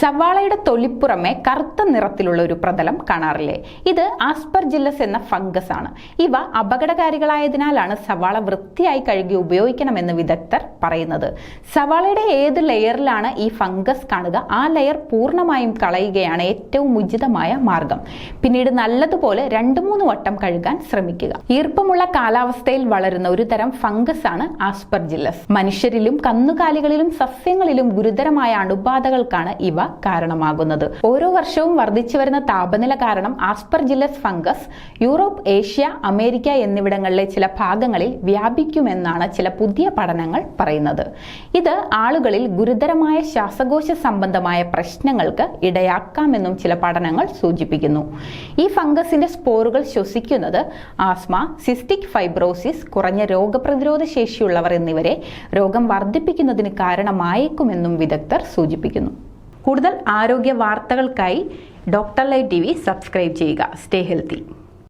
സവാളയുടെ തൊലിപ്പുറമെ കറുത്ത നിറത്തിലുള്ള ഒരു പ്രതലം കാണാറില്ലേ? ഇത് ആസ്പെർജില്ലസ് എന്ന ഫംഗസ് ആണ്. ഇവ അപകടകാരികളായതിനാലാണ് സവാള വൃത്തിയായി കഴുകി ഉപയോഗിക്കണമെന്ന് വിദഗ്ധർ പറയുന്നത്. സവാളയുടെ ഏത് ലെയറിലാണ് ഈ ഫംഗസ് കാണുക, ആ ലെയർ പൂർണ്ണമായും കളയുകയാണ് ഏറ്റവും ഉചിതമായ മാർഗം. പിന്നീട് നല്ലതുപോലെ 2-3 വട്ടം കഴുകാൻ ശ്രമിക്കുക. ഈർപ്പമുള്ള കാലാവസ്ഥയിൽ വളരുന്ന ഒരു തരം ഫംഗസ് ആണ് ആസ്പെർജില്ലസ്. മനുഷ്യരിലും കന്നുകാലികളിലും സസ്യങ്ങളിലും ഗുരുതരമായ അണുബാധകൾക്കാണ് ഇവ കാരണമാകുന്നത്. ഓരോ വർഷവും വർദ്ധിച്ചു വരുന്ന താപനില കാരണം aspergillus fungus Europe, Asia, America എന്നിവിടങ്ങളിലെ ചില ഭാഗങ്ങളിൽ വ്യാപിക്കുമെന്നാണ് ചില പുതിയ പഠനങ്ങൾ പറയുന്നത്. ഇത് ആളുകളിൽ ഗുരുതരമായ ശ്വാസകോശ സംബന്ധമായ പ്രശ്നങ്ങൾക്ക് ഇടയാക്കാമെന്നും ചില പഠനങ്ങൾ സൂചിപ്പിക്കുന്നു. ഈ ഫംഗസിന്റെ സ്പോറുകൾ ശ്വസിക്കുന്നത് ആസ്മ, സിസ്റ്റിക് ഫൈബ്രോസിസ്, കുറഞ്ഞ രോഗപ്രതിരോധ ശേഷിയുള്ളവർ എന്നിവരെ രോഗം വർദ്ധിപ്പിക്കുന്നതിന് കാരണമായേക്കുമെന്നും വിദഗ്ധർ സൂചിപ്പിക്കുന്നു. കൂടുതൽ ആരോഗ്യ വാർത്തകൾക്കായി ഡോക്ടർ ലൈവ് TV സബ്സ്ക്രൈബ് ചെയ്യുക. Stay healthy.